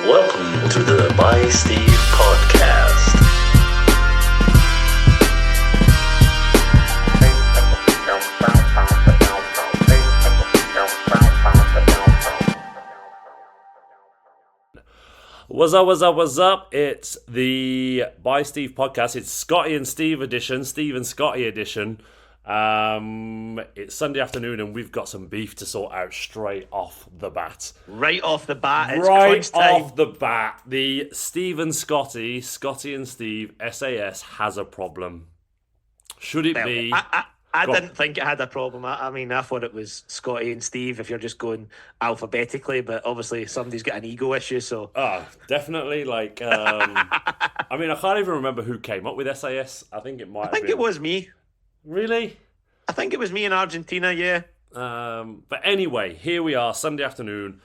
Welcome to the By Steve podcast. What's up? It's the By Steve podcast. It's Scotty and Steve edition, Steve and Scotty edition. It's Sunday afternoon and we've got some beef to sort out straight off the bat. Right off the bat, it's right crunch time. off the bat, the Steve and Scotty and Steve, SAS has a problem. Should it be? I didn't think it had a problem. I mean, I thought it was Scotty and Steve if you're just going alphabetically, but obviously somebody's got an ego issue, so... Oh, definitely, I mean, I can't even remember who came up with SAS. I think it might have been... it was me. Really? I think it was me in Argentina, yeah. But anyway, here we are, Sunday afternoon,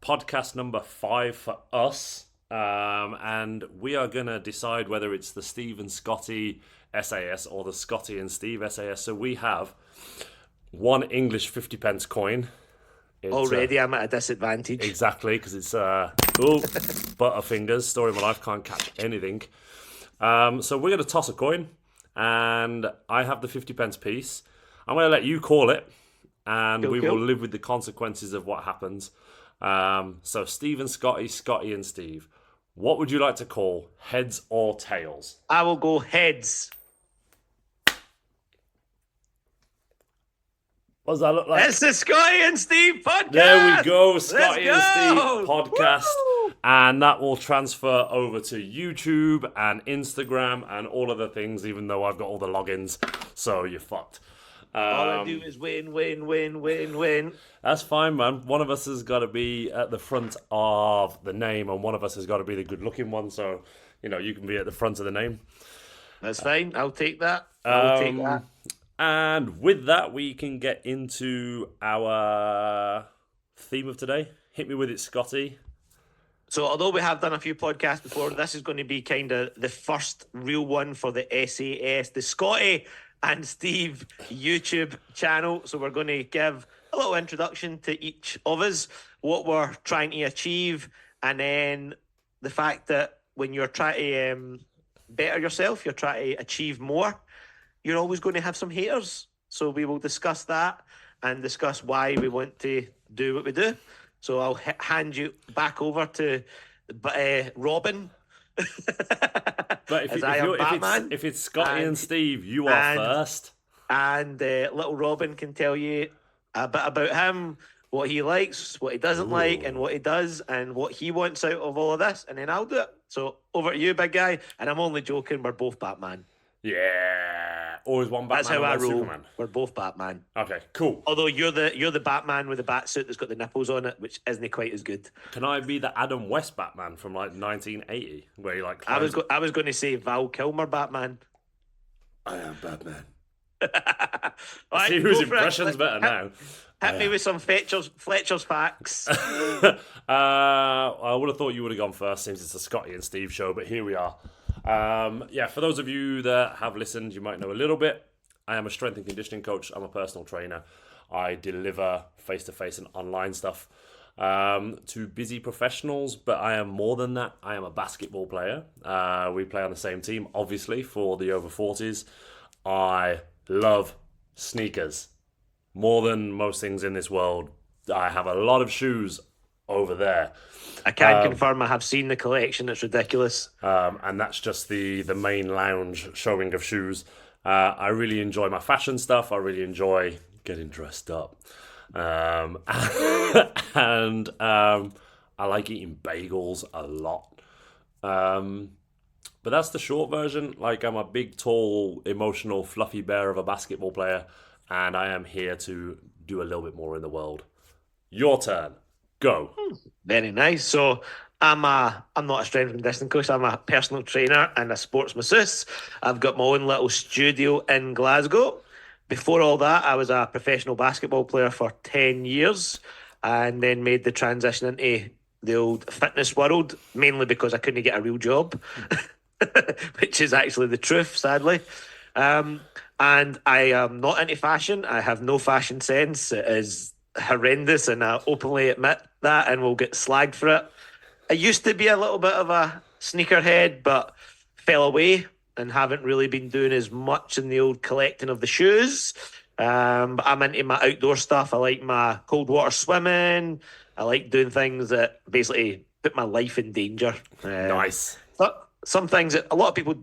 podcast number 5 for us, and we are going to decide whether it's the Steve and Scotty SAS or the Scotty and Steve SAS. So we have one English 50 pence coin. Already I'm at a disadvantage. Exactly, because it's butterfingers, story of my life, can't catch anything. So we're going to toss a coin, and I have the 50 pence piece. I'm going to let you call it, and we will live with the consequences of what happens. So Steve and Scotty, Scotty and Steve. What would you like to call, heads or tails? I will go heads. What does that look like? It's the Scotty and Steve podcast. There we go, Scotty and Steve Woo-hoo! podcast. And that will transfer over to YouTube and Instagram and all of the things, even though I've got all the logins. So you're fucked. All I do is win. That's fine, man. One of us has got to be at the front of the name, and one of us has got to be the good-looking one. So, you can be at the front of the name. That's fine. I'll take that. And with that, we can get into our theme of today. Hit me with it, Scotty. So although we have done a few podcasts before, this is going to be kind of the first real one for the SAS, the Scotty and Steve YouTube channel. So we're going to give a little introduction to each of us, what we're trying to achieve, and then the fact that when you're trying to better yourself, you're trying to achieve more, you're always going to have some haters. So we will discuss that and discuss why we want to do what we do. So I'll hand you back over to Robin. But if it's Scotty and Steve, you are first. And little Robin can tell you a bit about him, what he likes, what he doesn't like, and what he does, and what he wants out of all of this. And then I'll do it. So over to you, big guy. And I'm only joking. We're both Batman. Yeah. Always one Batman. That's how I roll. Superman. We're both Batman. Okay, cool. Although you're the Batman with the bat suit that's got the nipples on it, which isn't quite as good. Can I be the Adam West Batman from 1980, where he I was going to say Val Kilmer Batman. I am Batman. Right, see whose impression's better now. Hit me with some Fletcher's facts. I would have thought you would have gone first since it's a Scotty and Steve show, but here we are. For those of you that have listened, you might know a little bit. I am a strength and conditioning coach. I'm a personal trainer. I deliver face-to-face and online stuff to busy professionals, but I am more than that. I am a basketball player. We play on the same team, obviously, for the over 40s. I love sneakers. More than most things in this world. I have a lot of shoes over there. I can confirm I have seen the collection. It's ridiculous. And that's just the main lounge showing of shoes. I really enjoy my fashion stuff. I really enjoy getting dressed up. And I like eating bagels a lot. But that's the short version. I'm a big, tall, emotional, fluffy bear of a basketball player. And I am here to do a little bit more in the world. Your turn. Go. Very nice. So I'm not a strength and conditioning coach. I'm a personal trainer and a sports masseuse. I've got my own little studio in Glasgow. Before all that, I was a professional basketball player for 10 years and then made the transition into the old fitness world, mainly because I couldn't get a real job, which is actually the truth, sadly. And I am not into fashion. I have no fashion sense. It is horrendous, and I openly admit that, and will get slagged for it. I used to be a little bit of a sneakerhead, but fell away and haven't really been doing as much in the old collecting of the shoes. But I'm into my outdoor stuff. I like my cold water swimming. I like doing things that basically put my life in danger. Nice. Some things that a lot of people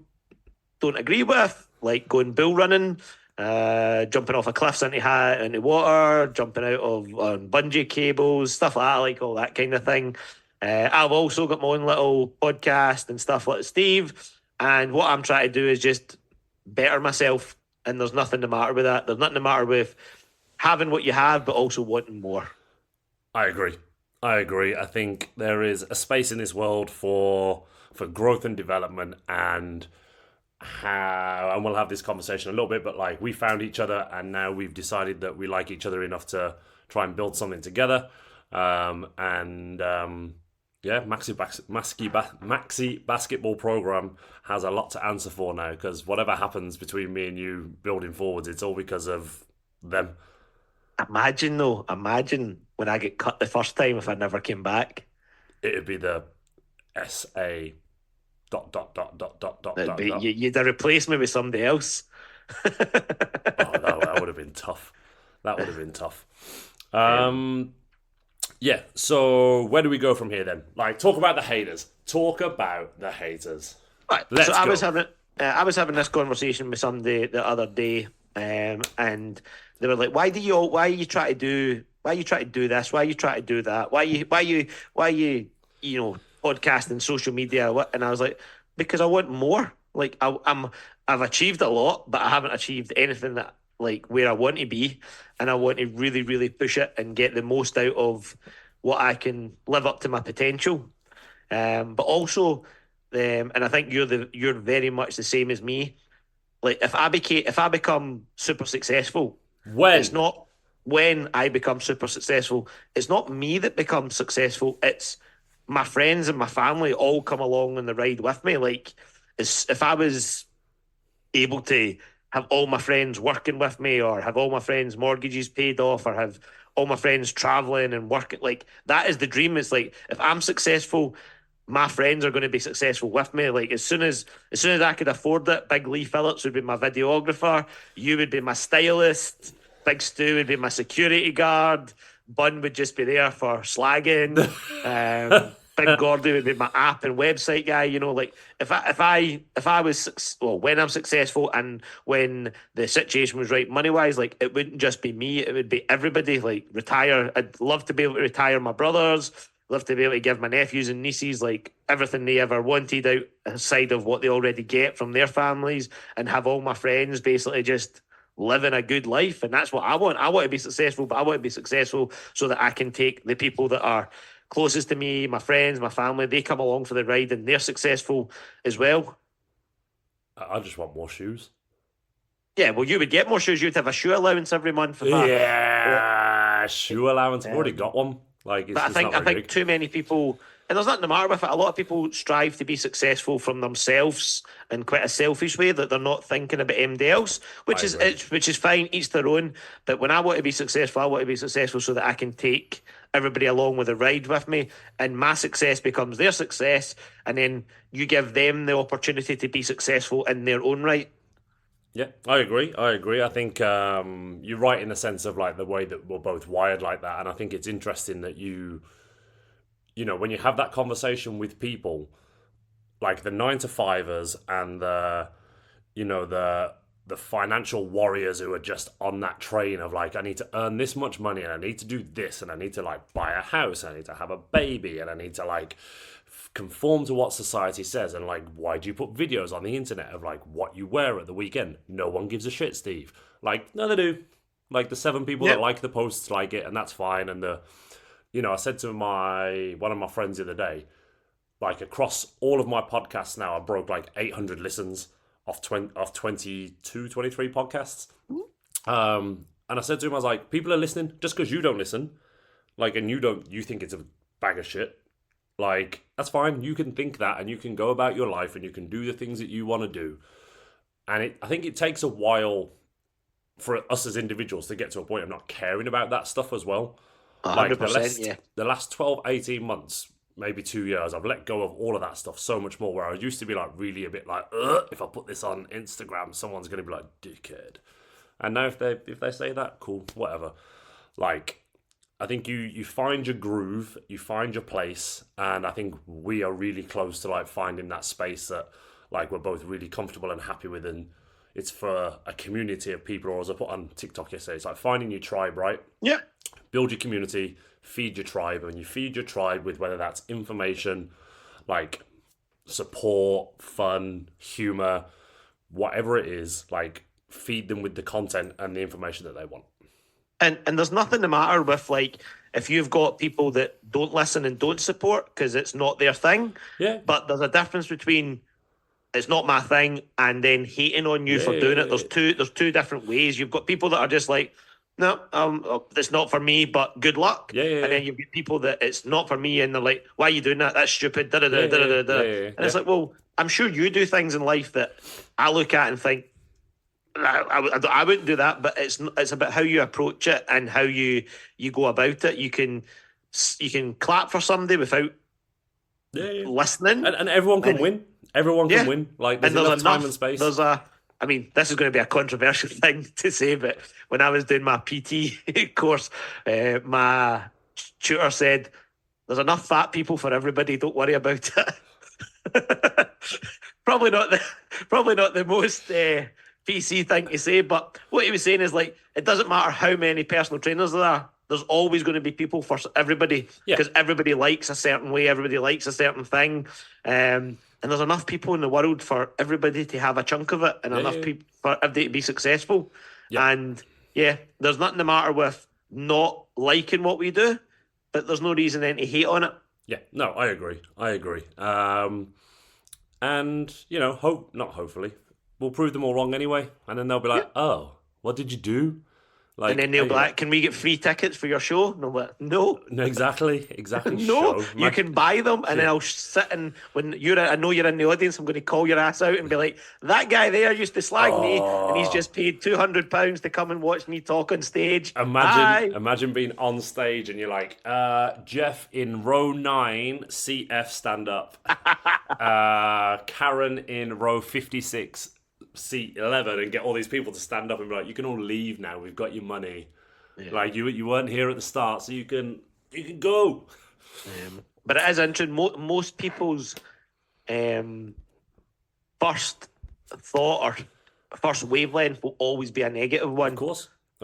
don't agree with, like going bull running, jumping off a cliffs into water, jumping out of on bungee cables, stuff like that. I like all that kind of thing. I've also got my own little podcast and stuff like Steve. And what I'm trying to do is just better myself. And there's nothing the matter with that. There's nothing the matter with having what you have, but also wanting more. I agree. I think there is a space in this world for growth and development, and we'll have this conversation a little bit, but like we found each other and now we've decided that we like each other enough to try and build something together. Maxi basketball program has a lot to answer for now, because whatever happens between me and you building forwards, it's all because of them. Imagine when I get cut the first time if I never came back. It'd be the SA ... You'd have replaced me with somebody else. Oh, that would have been tough. Yeah, so where do we go from here then? Like, talk about the haters. Right. Let's so go. I was having this conversation with somebody the other day, and they were like, why are you trying to do this? Why are you trying to do that? Why are you podcasting, social media? And I was like, because I want more. Like I've achieved a lot, but I haven't achieved anything that like where I want to be, and I want to really, really push it and get the most out of what I can live up to my potential. But also, and I think you're very much the same as me. Like if I become super successful, it's not when I become super successful. It's not me that becomes successful. It's my friends and my family all come along on the ride with me. Like, if I was able to have all my friends working with me, or have all my friends' mortgages paid off, or have all my friends traveling and working, like that is the dream. It's like if I'm successful, my friends are going to be successful with me. Like as soon as I could afford it, Big Lee Phillips would be my videographer, you would be my stylist, Big Stu would be my security guard, Bun would just be there for slagging. Big Gordy would be my app and website guy. Like if I was when I'm successful and when the situation was right money wise, like it wouldn't just be me, it would be everybody. Like retire. I'd love to be able to retire my brothers. Love to be able to give my nephews and nieces like everything they ever wanted outside of what they already get from their families, and have all my friends basically just living a good life. And that's what I want. I want to be successful, but I want to be successful so that I can take the people that are closest to me, my friends, my family, they come along for the ride and they're successful as well. I just want more shoes. Yeah, well, you would get more shoes. You'd have a shoe allowance every month. Shoe allowance. I've already got one. Like, it's, but I think too many people, and there's nothing the matter with it. A lot of people strive to be successful from themselves in quite a selfish way, that they're not thinking about anybody else, which is fine. Each their own. But when I want to be successful, I want to be successful so that I can take everybody along with the ride with me, and my success becomes their success, and then you give them the opportunity to be successful in their own right. Yeah, I agree. I think you're right in the sense of like the way that we're both wired like that, and I think it's interesting that you know, when you have that conversation with people, like the 9-to-5ers and the financial warriors who are just on that train of like, I need to earn this much money and I need to do this and I need to like buy a house and I need to have a baby and I need to like conform to what society says. And like, why do you put videos on the internet of like what you wear at the weekend? No one gives a shit, Steve. Like, no, they do. Like the 7 people that like the posts like it, and that's fine. And I said to one of my friends the other day, like across all of my podcasts now, I broke like 800 listens off 22, 23 podcasts. And I said to him, I was like, people are listening just because you don't listen. Like, and you think it's a bag of shit. Like, that's fine. You can think that and you can go about your life and you can do the things that you want to do. And I think it takes a while for us as individuals to get to a point of not caring about that stuff as well. 100%, the last 12, 18 months, maybe 2 years, I've let go of all of that stuff so much more. Where I used to be like really a bit like, if I put this on Instagram, someone's gonna be like, dickhead. And now if they say that, cool, whatever. Like, I think you find your groove, you find your place, and I think we are really close to like finding that space that like we're both really comfortable and happy with, and it's for a community of people. Or as I put on TikTok yesterday, it's like finding your tribe, right? Yeah. Build your community, feed your tribe, and you feed your tribe with whether that's information, like support, fun, humor, whatever it is, like feed them with the content and the information that they want. And there's nothing the matter with, like, if you've got people that don't listen and don't support because it's not their thing. Yeah. But there's a difference between it's not my thing and then hating on you for doing it. There's two different ways. You've got people that are just like, no, it's not for me, but good luck. And then you've got people that it's not for me, and they're like, why are you doing that? That's stupid. And it's like, well, I'm sure you do things in life that I look at and think, I wouldn't do that, but it's about how you approach it and how you go about it. You can clap for somebody without listening, and everyone can win. Everyone can win. Like there's enough time and space. I mean, this is going to be a controversial thing to say, but when I was doing my PT course, my tutor said, "There's enough fat people for everybody. Don't worry about it." Probably not the most PC thing to say, but what he was saying is like, it doesn't matter how many personal trainers there are. There's always going to be people for everybody because everybody likes a certain way, everybody likes a certain thing, and there's enough people in the world for everybody to have a chunk of it, and enough people for everybody to be successful. And there's nothing the matter with not liking what we do, but there's no reason then to hate on it. Yeah, no, I agree. And you know, hopefully, we'll prove them all wrong anyway, and then they'll be like, "Oh, what did you do?" Like, and then they'll be like, "Can we get free tickets for your show?" And I'm like, "No, exactly. No, you can buy them, and then I'll sit and when I know you're in the audience, I'm going to call your ass out and be like, that guy there used to slag me, and he's just paid £200 to come and watch me talk on stage. Imagine being on stage and you're like, Jeff in row 9, CF stand up. Karen in row 56, seat 11, and get all these people to stand up and be like, you can all leave now, we've got your money. Like you weren't here at the start, so you can go. But it is interesting. Most people's first thought or first wavelength will always be a negative one. Of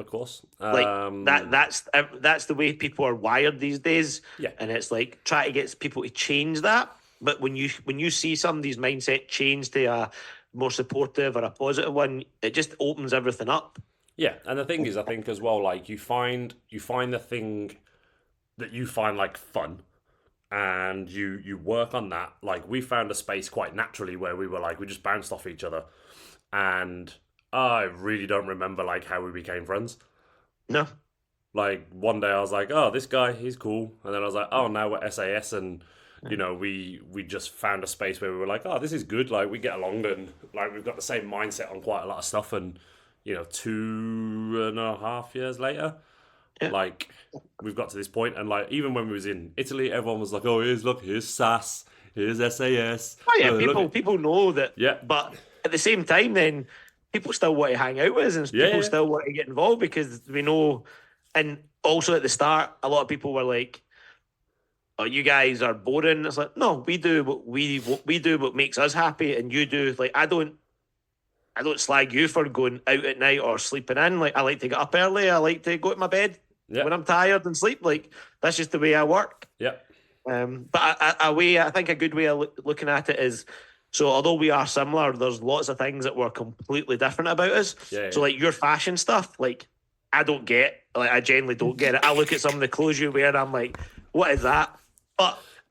course. Like that's the way people are wired these days. And it's like try to get people to change that. But when you see somebody's mindset change to a more supportive or a positive one, it just opens everything up. Yeah, and the thing is, I think as well, like you find the thing that you find like fun, and you work on that. Like we found a space quite naturally where we were like we just bounced off each other, and I really don't remember like how we became friends. No. Like one day I was like, oh, this guy, he's cool, and then I was like, oh, now we're SAS, and you know, we just found a space where we were like, oh, this is good. Like we get along, and like we've got the same mindset on quite a lot of stuff, and you know, 2.5 years later, like we've got to this point, and like even when we was in Italy, everyone was like, "Oh, here's SAS, here's SAS." Oh yeah, people know that. Yeah, but at the same time, then people still want to hang out with us, and people still want to get involved because we know. And also at the start, a lot of people were like, "Oh, you guys are boring." It's like, no, we do what we do what makes us happy, and you do like I don't slag you for going out at night or sleeping in. Like I like to get up early. I like to go to my bed when I'm tired and sleep. Like that's just the way I work. Yeah. But I think a good way of looking at it is, so although we are similar, there's lots of things that were completely different about us. Yeah. So like your fashion stuff, like I don't get. Like I generally don't get it. I look at some of the clothes you wear and I'm like, what is that?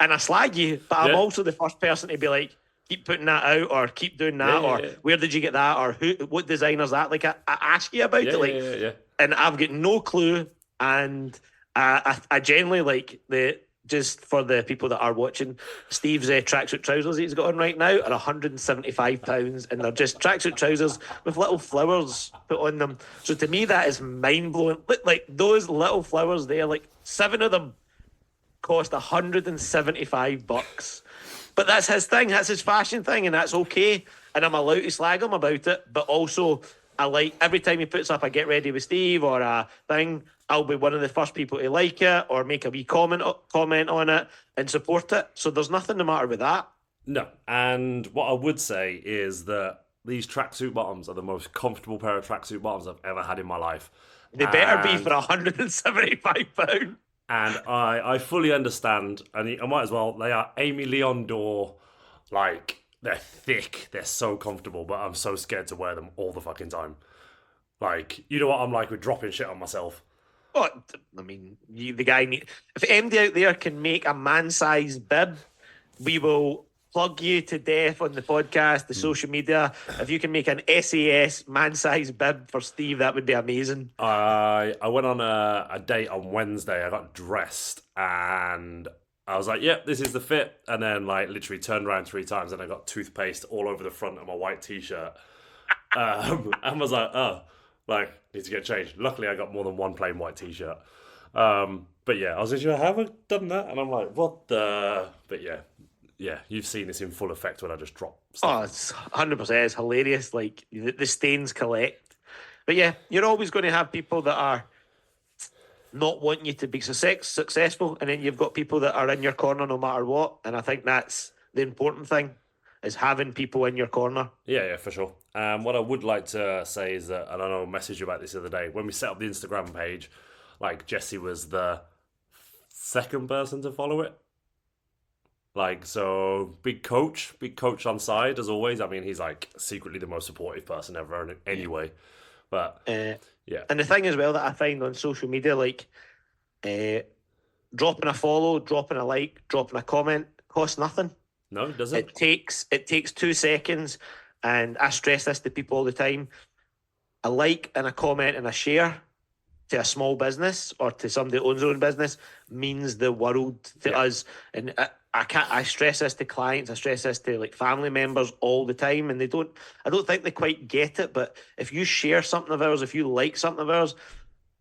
And I slag you, but I'm also the first person to be like, keep putting that out or keep doing that where did you get that or what designer's that? Like I ask you about it, and I've got no clue, and I generally like just for the people that are watching, Steve's tracksuit trousers he's got on right now are £175, and they're just tracksuit trousers with little flowers put on them. So to me that is mind blowing. Like those little flowers there, like 7 of them. cost $175. But that's his thing. That's his fashion thing, and that's okay. And I'm allowed to slag him about it. But also, I like every time he puts up a Get Ready with Steve or a thing, I'll be one of the first people to like it or make a wee comment on it and support it. So there's nothing the matter with that. No, and what I would say is that these tracksuit bottoms are the most comfortable pair of tracksuit bottoms I've ever had in my life. They better be for £175. And I fully understand, and I might as well, they are Amy Leon Dore, like, they're thick, they're so comfortable, but I'm so scared to wear them all the fucking time. Like, you know what I'm like with dropping shit on myself. Oh, I mean, the guy if MD out there can make a man-sized bib, we will plug you to death on the podcast, the social media. If you can make an SAS man-sized bib for Steve, that would be amazing. I went on a date on Wednesday. I got dressed and I was like, yep, this is the fit. And then like literally turned around 3 times and I got toothpaste all over the front of my white t-shirt. And was like, oh, like, need to get changed. Luckily, I got more than one plain white t-shirt. But yeah, I was like, have I done that? And I'm like, what the... But yeah, you've seen this in full effect when I just drop stuff. Oh, it's 100%. It's hilarious. Like, the stains collect. But yeah, you're always going to have people that are not wanting you to be successful, and then you've got people that are in your corner no matter what. And I think that's the important thing, is having people in your corner. Yeah, for sure. What I would like to say is that, and I know I messaged you about this the other day, when we set up the Instagram page, like, Jesse was the second person to follow it. Like, so, big coach on side, as always. I mean, he's, like, secretly the most supportive person ever anyway. But, yeah. And the thing as well that I find on social media, like, dropping a follow, dropping a like, dropping a comment costs nothing. No, it doesn't. It takes 2 seconds, and I stress this to people all the time. A like and a comment and a share to a small business or to somebody that owns their own business means the world to us. And I stress this to clients, I stress this to like family members all the time, and I don't think they quite get it. But if you share something of ours, if you like something of ours,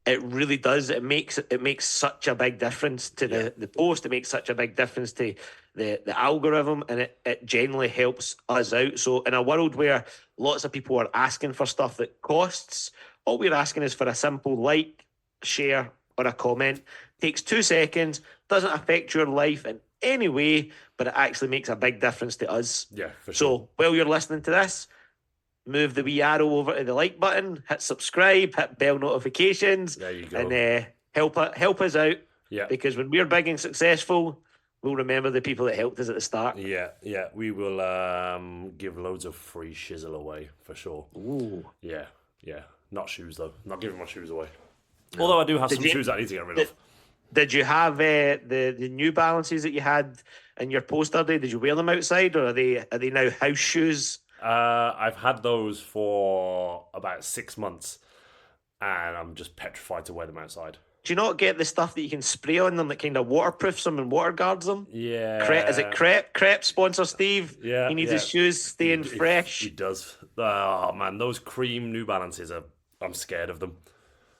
it really does. It makes such a big difference to the post. It makes such a big difference to the algorithm, and it generally helps us out. So in a world where lots of people are asking for stuff that costs, all we're asking is for a simple like, share, or a comment. Takes 2 seconds, doesn't affect your life in any way, but it actually makes a big difference to us. Yeah, for sure. So while you're listening to this, move the wee arrow over to the like button, hit subscribe, hit bell notifications. There you go. And help us out. Yeah. Because when we're big and successful, we'll remember the people that helped us at the start. Yeah. We will give loads of free shizzle away, for sure. Ooh. Yeah. Not shoes, though. Not giving my shoes away. No. Although I do have some shoes that I need to get rid of. Did you have the New Balances that you had in your poster day? Did you wear them outside, or are they now house shoes? I've had those for about 6 months, and I'm just petrified to wear them outside. Do you not get the stuff that you can spray on them that kind of waterproofs them and water guards them? Yeah. Is it Crep? Crep sponsor Steve? Yeah. He needs his shoes staying fresh. He does. Oh, man, those cream New Balances I'm scared of them.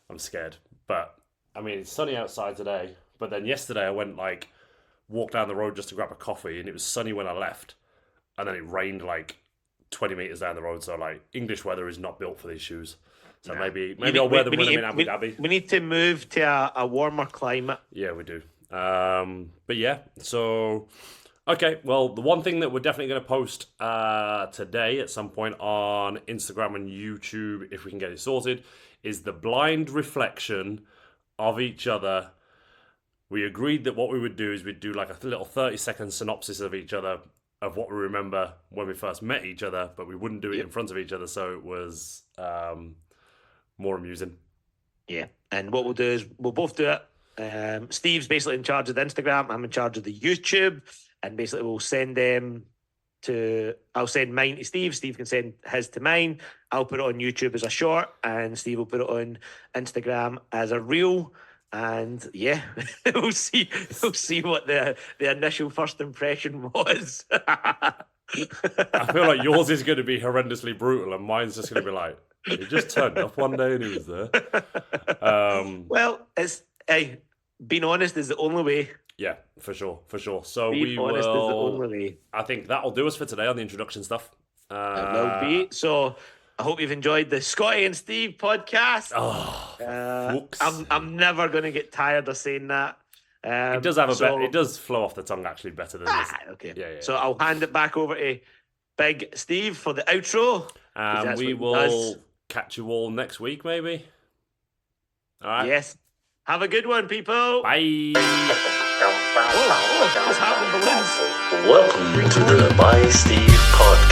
I'm scared. But, I mean, it's sunny outside today, but then yesterday I walked down the road just to grab a coffee, and it was sunny when I left, and then it rained 20 meters down the road. So English weather is not built for these shoes. So maybe I'll wear them when I'm in Abu Dhabi. We need to move to a warmer climate. Yeah, we do. But yeah, so okay. Well, the one thing that we're definitely going to post today at some point on Instagram and YouTube, if we can get it sorted, is the blind reflection of each other. We agreed that what we would do is we'd do a little 30-second synopsis of each other, of what we remember when we first met each other, but we wouldn't do it in front of each other, so it was more amusing. Yeah, and what we'll do is we'll both do it. Steve's basically in charge of the Instagram, I'm in charge of the YouTube, and basically we'll send them I'll send mine to Steve, Steve can send his to mine, I'll put it on YouTube as a short, and Steve will put it on Instagram as a reel. And yeah, we'll see what the initial first impression was. I feel like yours is going to be horrendously brutal, and mine's just going to be like, he just turned up one day and he was there. Well, being honest is the only way. Yeah, for sure. So Being we honest is the will. only way. I think that'll do us for today on the introduction stuff. It will be. So I hope you've enjoyed the Scotty and Steve podcast. I'm never going to get tired of saying that. It does have it does flow off the tongue actually better than this. Okay. Yeah. So I'll hand it back over to Big Steve for the outro. We will catch you all next week, maybe. All right. Yes. Have a good one, people. Bye. What's happening, balloons? Welcome to the By Steve podcast.